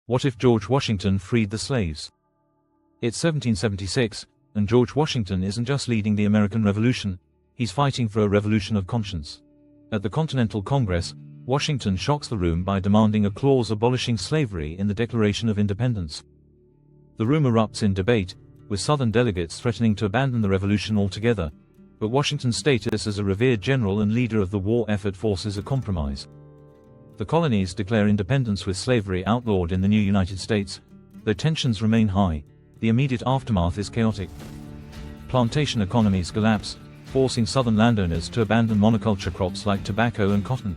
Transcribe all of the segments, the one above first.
What if George Washington freed the slaves? It's 1776, and George Washington isn't just leading the American Revolution, he's fighting for a revolution of conscience. At the Continental Congress, Washington shocks the room by demanding a clause abolishing slavery in the Declaration of Independence. The room erupts in debate, with Southern delegates threatening to abandon the revolution altogether, but Washington's status as a revered general and leader of the war effort forces a compromise. The colonies declare independence with slavery outlawed in the new United States. Though tensions remain high, the immediate aftermath is chaotic. Plantation economies collapse, forcing Southern landowners to abandon monoculture crops like tobacco and cotton.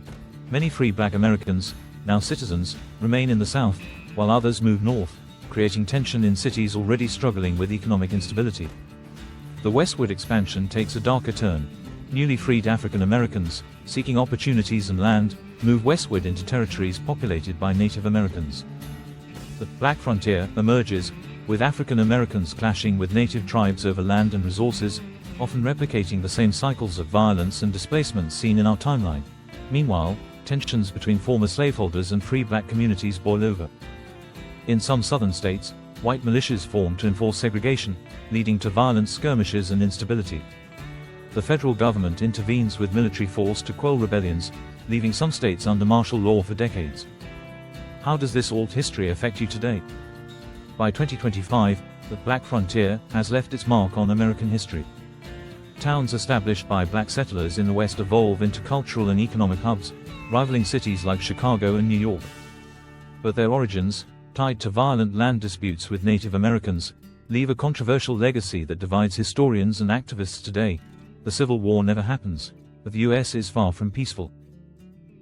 Many free black Americans, now citizens, remain in the South, while others move north, creating tension in cities already struggling with economic instability. The westward expansion takes a darker turn. Newly freed African Americans, seeking opportunities and land, move westward into territories populated by Native Americans. The Black Frontier emerges, with African Americans clashing with native tribes over land and resources, often replicating the same cycles of violence and displacement seen in our timeline. Meanwhile, tensions between former slaveholders and free black communities boil over. In some southern states, white militias form to enforce segregation, leading to violent skirmishes and instability. The federal government intervenes with military force to quell rebellions, leaving some states under martial law for decades. How does this alt history affect you today? By 2025, the Black Frontier has left its mark on American history. Towns established by black settlers in the West evolve into cultural and economic hubs, rivaling cities like Chicago and New York. But their origins, tied to violent land disputes with Native Americans, leave a controversial legacy that divides historians and activists today. The Civil War never happens, but the US is far from peaceful.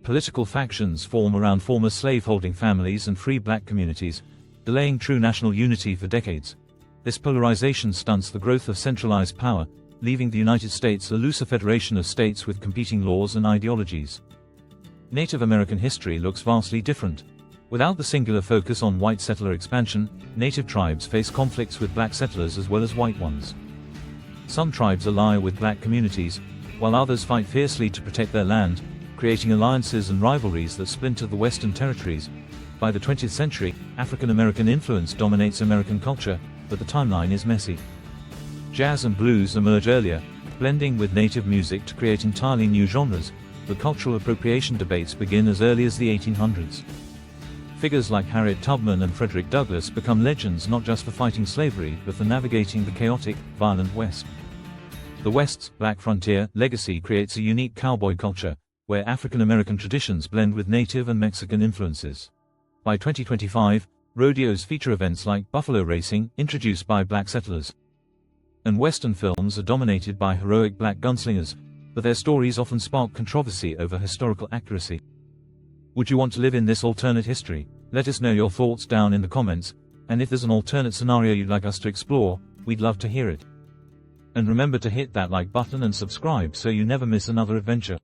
Political factions form around former slaveholding families and free black communities, delaying true national unity for decades. This polarization stunts the growth of centralized power, leaving the United States a looser federation of states with competing laws and ideologies. Native American history looks vastly different. Without the singular focus on white settler expansion, native tribes face conflicts with black settlers as well as white ones. Some tribes ally with black communities, while others fight fiercely to protect their land, creating alliances and rivalries that splinter the Western territories. By the 20th century, African American influence dominates American culture, but the timeline is messy. Jazz and blues emerge earlier, blending with native music to create entirely new genres, but cultural appropriation debates begin as early as the 1800s. Figures like Harriet Tubman and Frederick Douglass become legends not just for fighting slavery but for navigating the chaotic, violent West. The West's Black Frontier legacy creates a unique cowboy culture, where African American traditions blend with Native and Mexican influences. By 2025, rodeos feature events like buffalo racing, introduced by black settlers. And Western films are dominated by heroic black gunslingers, but their stories often spark controversy over historical accuracy. Would you want to live in this alternate history? Let us know your thoughts down in the comments, and if there's an alternate scenario you'd like us to explore, we'd love to hear it. And remember to hit that like button and subscribe so you never miss another adventure.